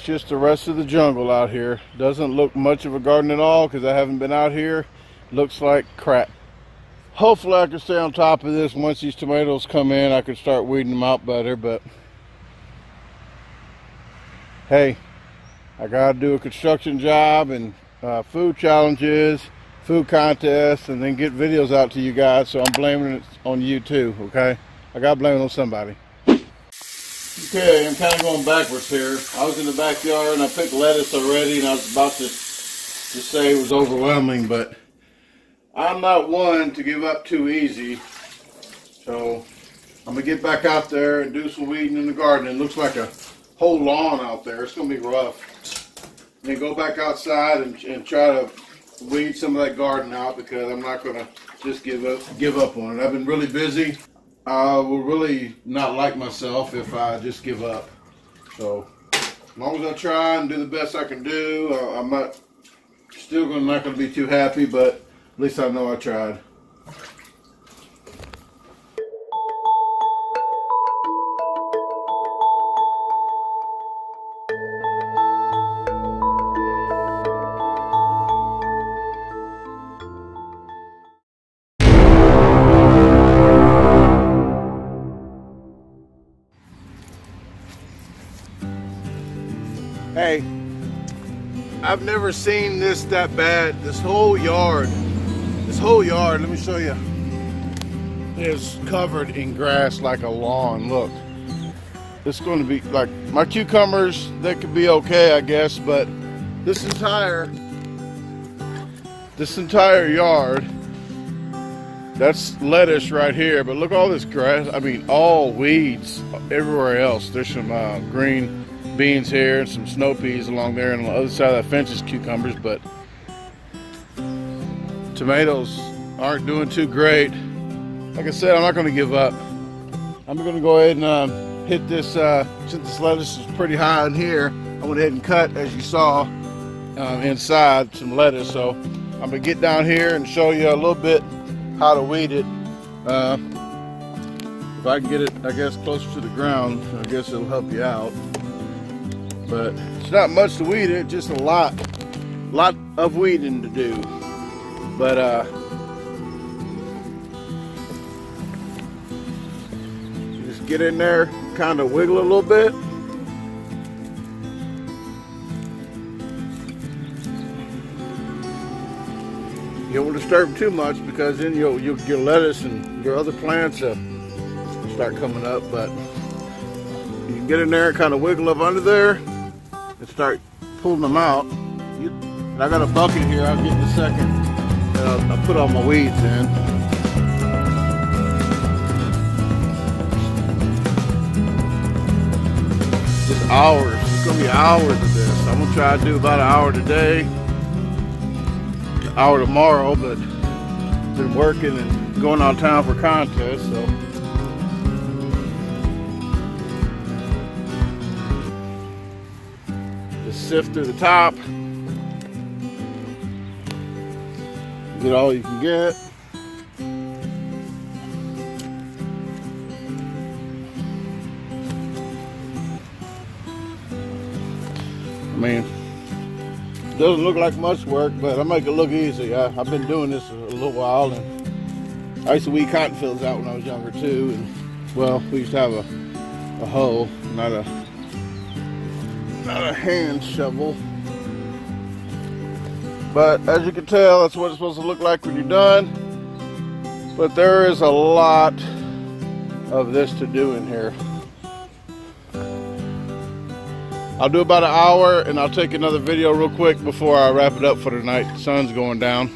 just the rest of the jungle out here. Doesn't look much of a garden at all because I haven't been out here. Looks like crap. Hopefully I can stay on top of this. Once these tomatoes come in, I can start weeding them out better, but hey, I gotta do a construction job and food challenges, food contests, and then get videos out to you guys, so I'm blaming it on you too, okay? I gotta blame it on somebody. Okay, I'm kind of going backwards here. I was in the backyard and I picked lettuce already, and I was about to say it was overwhelming, but I'm not one to give up too easy. So I'm gonna get back out there and do some weeding in the garden. It looks like a whole lawn out there. It's gonna be rough. And then go back outside and try to weed some of that garden out, because I'm not gonna just give up on it. I've been really busy. I will really not like myself if I just give up. So as long as I try and do the best I can do, I'm not gonna be too happy, but at least I know I tried. Hey, I've never seen this that bad. This whole yard, let me show you, is covered in grass like a lawn. Look, it's going to be like my cucumbers, they could be okay, I guess, but this entire yard, that's lettuce right here, but look all this grass. I mean, all weeds everywhere else. There's some green beans here and some snow peas along there, and on the other side of that fence is cucumbers, but tomatoes aren't doing too great. Like I said, I'm not going to give up. I'm going to go ahead and hit this, since this lettuce is pretty high in here, I went ahead and cut, as you saw, inside some lettuce. So I'm going to get down here and show you a little bit how to weed it. If I can get it, I guess, closer to the ground, I guess it'll help you out. But it's not much to weed it, just a lot of weeding to do. But just get in there, kind of wiggle a little bit. You don't want to disturb them too much, because then you'll get lettuce and your other plants start coming up. But you can get in there and kind of wiggle up under there and start pulling them out. And I got a bucket here, I'll get in a second, and I'll put all my weeds in. Just hours, it's gonna be hours of this. I'm gonna try to do about an hour today, an hour tomorrow, but been working and going out of town for contests, so. Sift through the top, get all you can get. I mean, it doesn't look like much work, but I make it look easy. I've been doing this a little while, and I used to weed cotton fields out when I was younger too. And well, we used to have a hoe, not a hand shovel. But as you can tell, that's what it's supposed to look like when you're done. But there is a lot of this to do in here. I'll do about an hour, and I'll take another video real quick before I wrap it up for tonight. The sun's going down.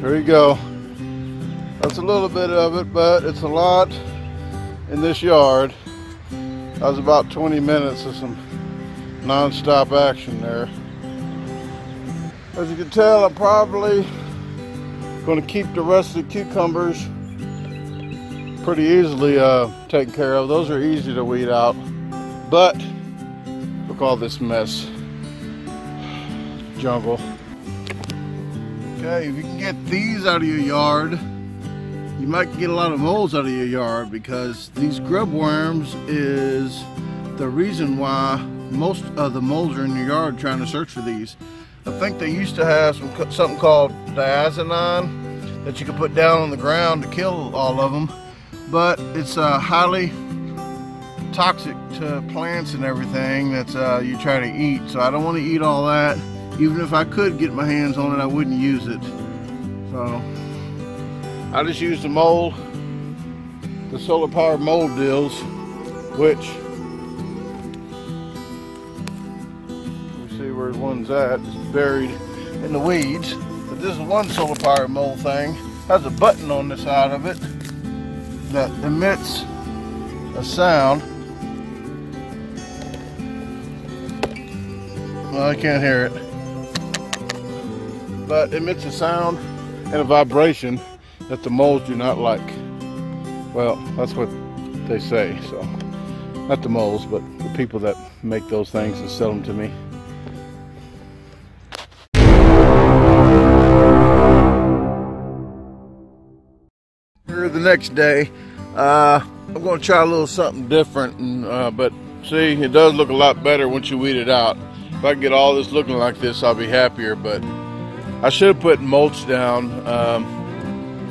There you go. That's a little bit of it, but it's a lot in this yard. That was about 20 minutes of some non-stop action there. As you can tell, I'm probably going to keep the rest of the cucumbers pretty easily taken care of. Those are easy to weed out, but look at all this mess. Jungle. Okay, if you can get these out of your yard, you might get a lot of moles out of your yard, because these grub worms is the reason why most of the moles are in your yard trying to search for these. I think they used to have something called diazinon that you could put down on the ground to kill all of them, but it's highly toxic to plants and everything that you try to eat. So I don't want to eat all that. Even if I could get my hands on it, I wouldn't use it. So I just use the mold, the solar powered mold deals, which, let me see where one's at. It's buried in the weeds. But this is one solar powered mold thing. Has a button on the side of it that emits a sound. Well, I can't hear it, but it emits a sound and a vibration that the moles do not like. Well, that's what they say. So, not the moles, but the people that make those things and sell them to me. Here the next day, I'm going to try a little something different, and, but see, it does look a lot better once you weed it out. If I can get all this looking like this, I'll be happier. But I should have put mulch down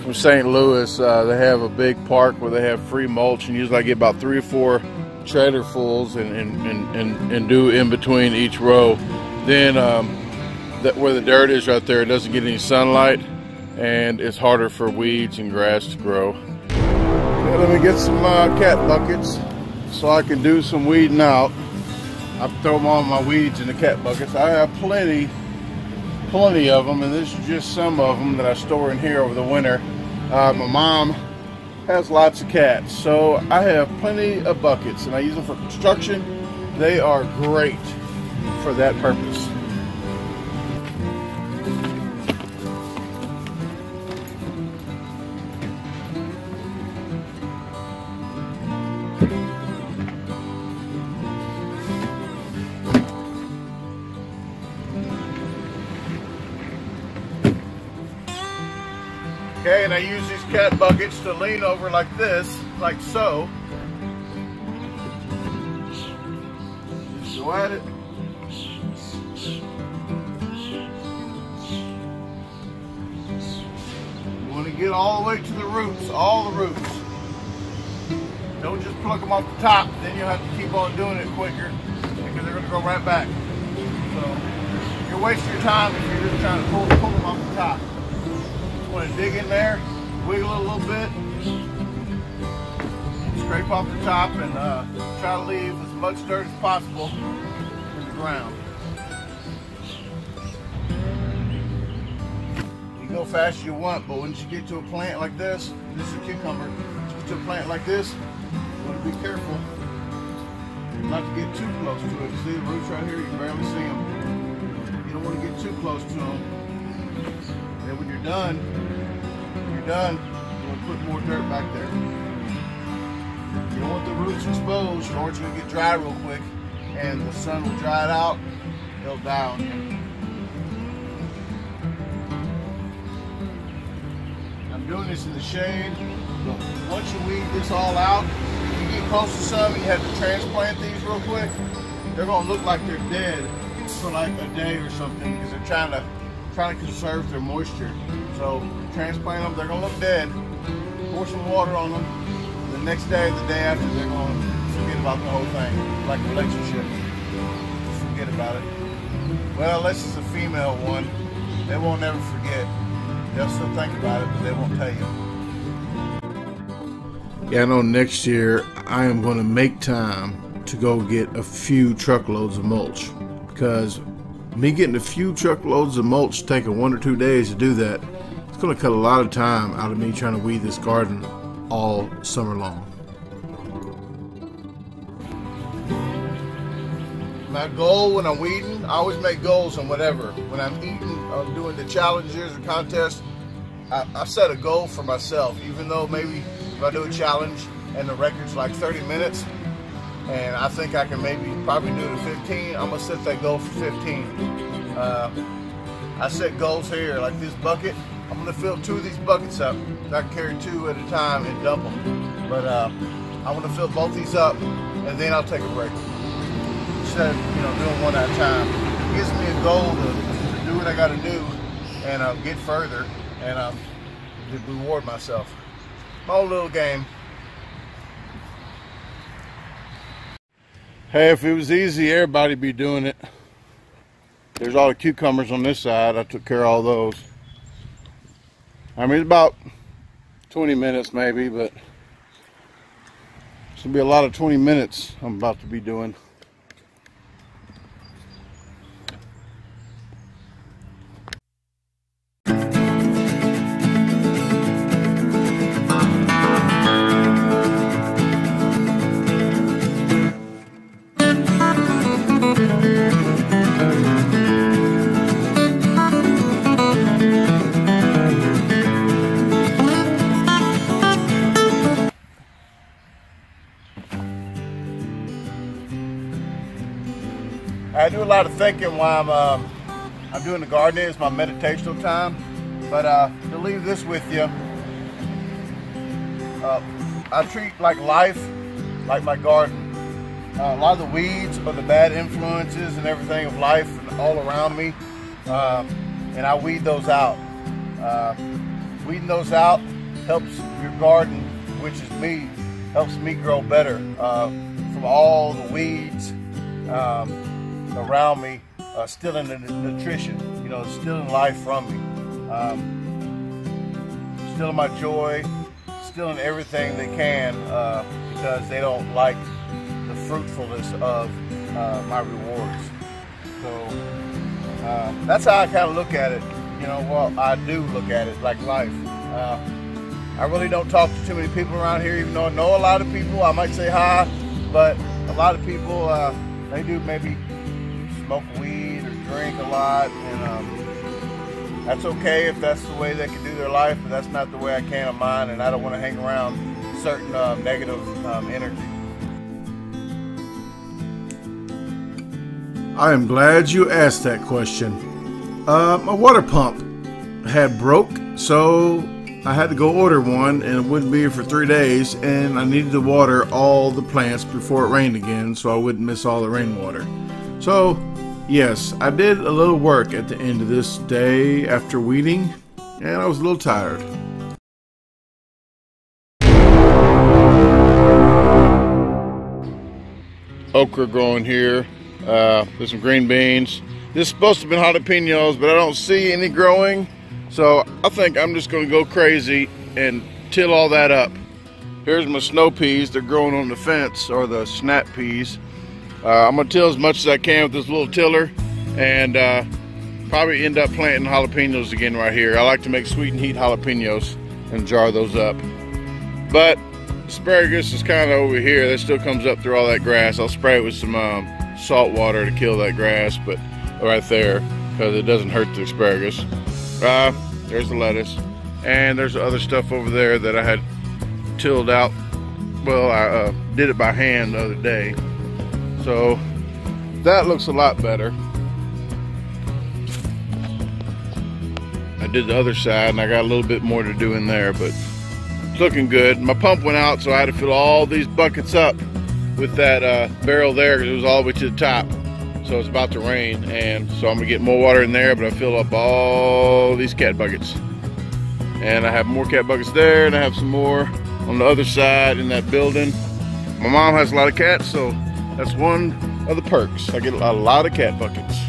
from St. Louis. They have a big park where they have free mulch, and usually I get about 3 or 4 trailerfuls and do in between each row. Then where the dirt is right there, it doesn't get any sunlight, and it's harder for weeds and grass to grow. Okay, let me get some cat buckets so I can do some weeding out. I throw all my weeds in the cat buckets. I have plenty of them, and this is just some of them that I store in here over the winter. My mom has lots of cats, so I have plenty of buckets, and I use them for construction. They are great for that purpose. Okay, and I use these cat buckets to lean over like this, like so. Go at it. You want to get all the way to the roots, all the roots. Don't just pluck them off the top, then you'll have to keep on doing it quicker because they're going to go right back. So you're wasting your time if you're just trying to pull them off the top. Want to dig in there, wiggle it a little bit, scrape off the top, and try to leave as much dirt as possible in the ground. You go fast as you want, but once you get to a plant like this is a cucumber, once you get to a plant like this, you want to be careful not to get too close to it. See the roots right here? You can barely see them. You don't want to get too close to them. Then when you're done, you want to put more dirt back there. You don't want the roots exposed, or it's going to get dry real quick, and the sun will dry it out. It'll die on you. I'm doing this in the shade, but once you weed this all out, if you get close to some and you have to transplant these real quick, they're going to look like they're dead for like a day or something, because they're trying to conserve their moisture. So transplant them, they're gonna look dead. Pour some water on them. The next day, the day after, they're gonna forget about the whole thing. Like a relationship. Forget about it. Well, unless it's a female one, they won't ever forget. They'll still think about it, but they won't tell you. Yeah, I know next year I am gonna make time to go get a few truckloads of mulch, because me getting a few truckloads of mulch taking 1 or 2 days to do that It's going to cut a lot of time out of me trying to weed this garden all summer long. My goal when I'm weeding, I always make goals on whatever. When I'm eating, I'm doing the challenges or contests, I set a goal for myself. Even though maybe if I do a challenge and the record's like 30 minutes, and I think I can probably do it at 15, I'm gonna set that goal for 15. I set goals here, like this bucket. I'm gonna fill 2 of these buckets up. I can carry 2 at a time and dump them. But I'm gonna fill both these up, and then I'll take a break. Instead of doing one at a time. It gives me a goal to do what I gotta do and get further and to reward myself. My own little game. Hey, if it was easy, everybody'd be doing it. There's all the cucumbers on this side. I took care of all those. I mean, it's about 20 minutes maybe, but it's gonna be a lot of 20 minutes I'm about to be doing. I do a lot of thinking while I'm doing the gardening. It's my meditational time. But to leave this with you, I treat life like my garden. A lot of the weeds are the bad influences and everything of life all around me, and I weed those out. Weeding those out helps your garden, which is me, helps me grow better from all the weeds around me, stealing the nutrition, stealing life from me, stealing my joy, stealing everything they can because they don't like the fruitfulness of my rewards. So that's how I kind of look at it. Well, I do look at it like life. I really don't talk to too many people around here, even though I know a lot of people. I might say hi, but a lot of people, they do maybe smoke weed or drink a lot, and that's okay if that's the way they can do their life, but that's not the way I can of mine, and I don't want to hang around certain negative energy. I am glad you asked that question. My water pump had broke, so I had to go order one, and it wouldn't be here for 3 days, and I needed to water all the plants before it rained again so I wouldn't miss all the rainwater. So yes, I did a little work at the end of this day after weeding, and I was a little tired. Okra growing here. There's some green beans. This is supposed to be jalapenos, but I don't see any growing. So I think I'm just going to go crazy and till all that up. Here's my snow peas. They're growing on the fence, or the snap peas. I'm going to till as much as I can with this little tiller, and probably end up planting jalapenos again right here. I like to make sweet and heat jalapenos and jar those up. But asparagus is kind of over here. That still comes up through all that grass. I'll spray it with some salt water to kill that grass, but right there, because it doesn't hurt the asparagus. There's the lettuce, and there's the other stuff over there that I had tilled out. Well, I did it by hand the other day, so that looks a lot better. I did the other side, and I got a little bit more to do in there, but it's looking good. My pump went out, so I had to fill all these buckets up with that barrel there, because it was all the way to the top. So it's about to rain, and so I'm gonna get more water in there, but I fill up all these cat buckets. And I have more cat buckets there, and I have some more on the other side in that building. My mom has a lot of cats, so that's one of the perks. I get a lot of cat buckets.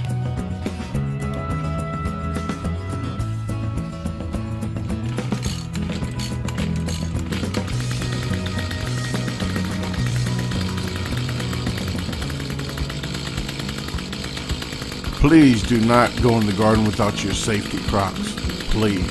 Please do not go in the garden without your safety Crocs, please.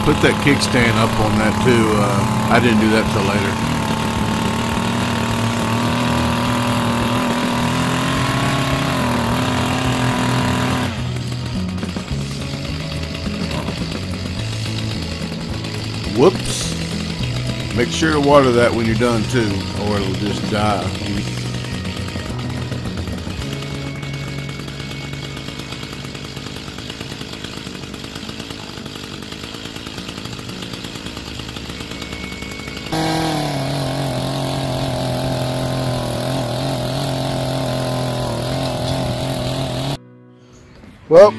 put that kickstand up on that too. I didn't do that till later. Whoops. Make sure to water that when you're done too, or it'll just die. Well,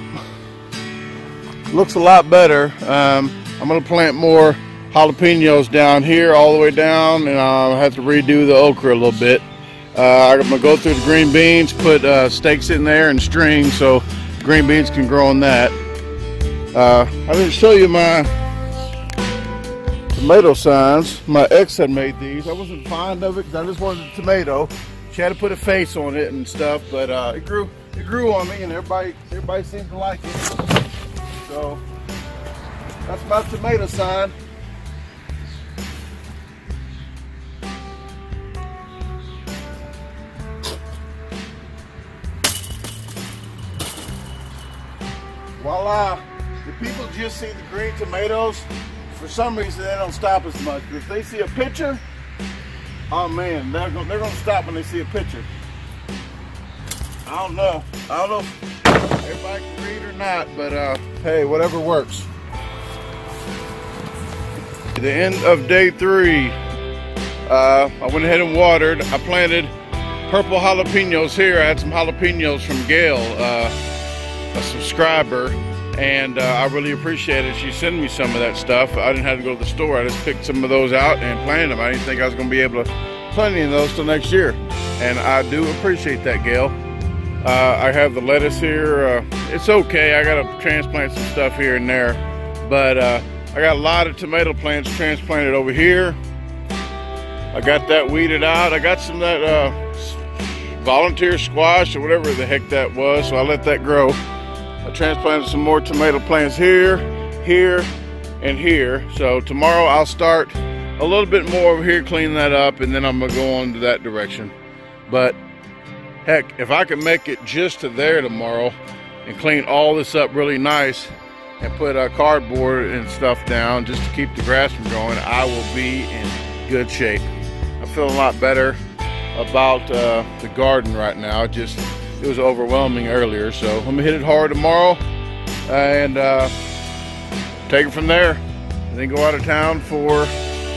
looks a lot better. I'm going to plant more jalapenos down here all the way down, and I'll have to redo the okra a little bit. I'm going to go through the green beans, put stakes in there and string so green beans can grow on that. I didn't show you my tomato signs. My ex had made these. I wasn't fond of it because I just wanted a tomato. She had to put a face on it and stuff, but it grew on me, and everybody seemed to like it. So that's my tomato sign. Voila! The people just see the green tomatoes. For some reason, they don't stop as much. If they see a picture, oh man, they're gonna stop when they see a picture. I don't know if everybody can read or not, but hey, whatever works. At the end of day 3, I went ahead and watered. I planted purple jalapenos here. I had some jalapenos from Gail, a subscriber, and I really appreciate it. She sent me some of that stuff. I didn't have to go to the store. I just picked some of those out and planted them. I didn't think I was going to be able to plant any of those till next year, and I do appreciate that, Gail. I have the lettuce here. It's okay. I got to transplant some stuff here and there, but I got a lot of tomato plants transplanted over here. I got that weeded out. I got some of that volunteer squash or whatever the heck that was, so I let that grow. I transplanted some more tomato plants here, here, and here. So tomorrow I'll start a little bit more over here, clean that up, and then I'm gonna go on to that direction. But heck, if I can make it just to there tomorrow and clean all this up really nice and put cardboard and stuff down just to keep the grass from growing, I will be in good shape. I'm feeling a lot better about the garden right now. It was overwhelming earlier, so I'm gonna hit it hard tomorrow and take it from there, and then go out of town for,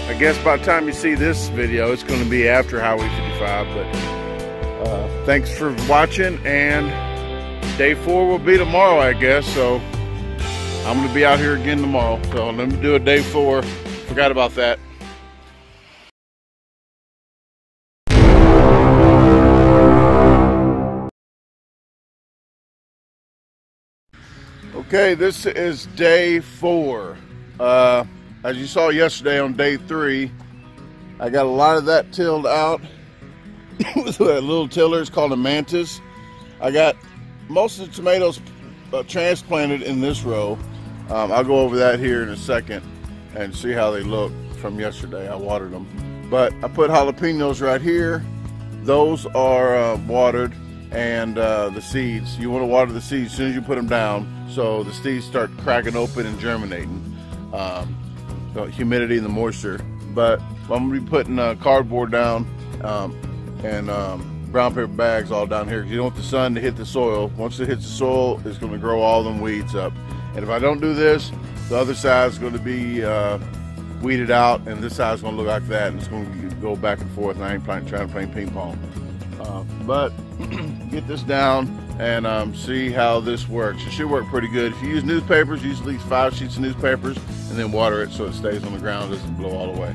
I guess by the time you see this video, it's going to be after Highway 55. But thanks for watching, and day 4 will be tomorrow, I guess. So I'm going to be out here again tomorrow. So let me do a day 4. Forgot about that. Okay, this is day 4. As you saw yesterday on day 3, I got a lot of that tilled out with that little tiller. It's called a mantis. I got most of the tomatoes transplanted in this row. I'll go over that here in a second and see how they look from yesterday. I watered them. But I put jalapenos right here. Those are watered. And the seeds, you want to water the seeds as soon as you put them down, so the seeds start cracking open and germinating. The humidity and the moisture. But I'm going to be putting cardboard down and brown paper bags all down here, because you don't want the sun to hit the soil. Once it hits the soil, it's going to grow all them weeds up. And if I don't do this, the other side is going to be weeded out, and this side is going to look like that, and it's going to go back and forth, and I ain't trying to play ping pong. But get this down and see how this works. It should work pretty good. If you use newspapers, use at least 5 sheets of newspapers and then water it so it stays on the ground, doesn't blow all the way.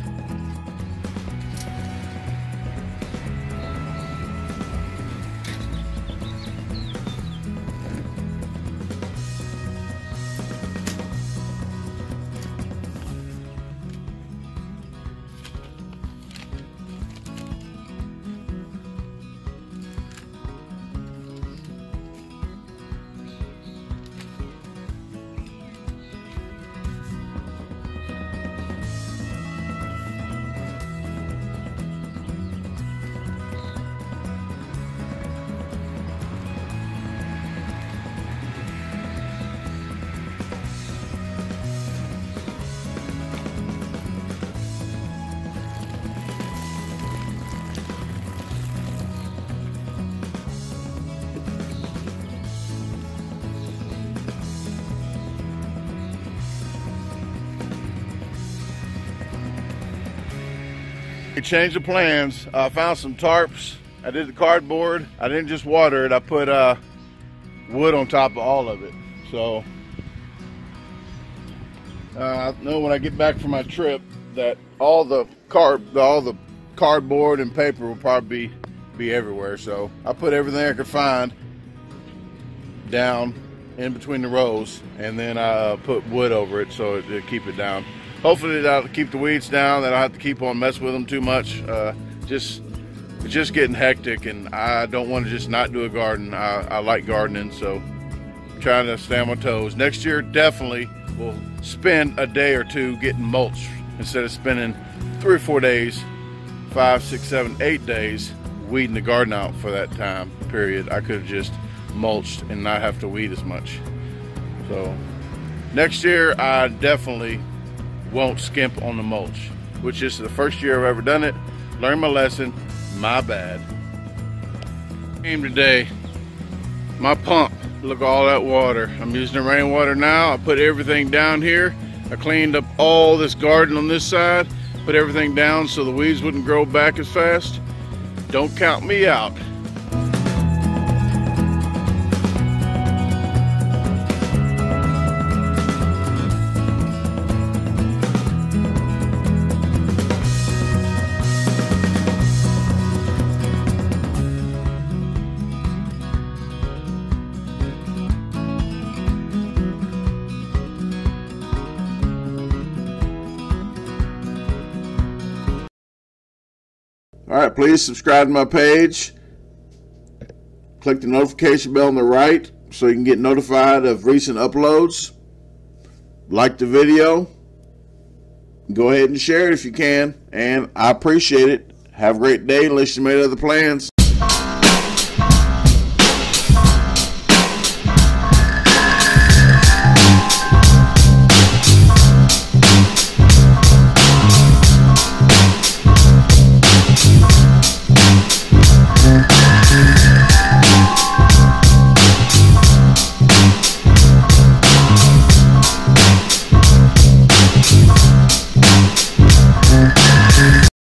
We changed the plans. I found some tarps. I did the cardboard. I didn't just water it. I put wood on top of all of it. So I know when I get back from my trip that all the cardboard and paper will probably be everywhere. So I put everything I could find down in between the rows, and then I put wood over it so it'll keep it down. Hopefully that'll keep the weeds down, that I don't have to keep on messing with them too much. It's just getting hectic, and I don't want to just not do a garden. I like gardening, so I'm trying to stay on my toes. Next year, definitely we'll spend a day or two getting mulch instead of spending 3 or 4 days, 5, 6, 7, 8 days weeding the garden out for that time period. I could have just mulched and not have to weed as much. So next year, I definitely won't skimp on the mulch, which is the first year I've ever done it. Learned my lesson. My bad. Came today, my pump, look at all that water. I'm using the rainwater now. I put everything down here. I cleaned up all this garden on this side, put everything down so the weeds wouldn't grow back as fast. Don't count me out. All right, please subscribe to my page. Click the notification bell on the right so you can get notified of recent uploads. Like the video. Go ahead and share it if you can. And I appreciate it. Have a great day unless you made other plans.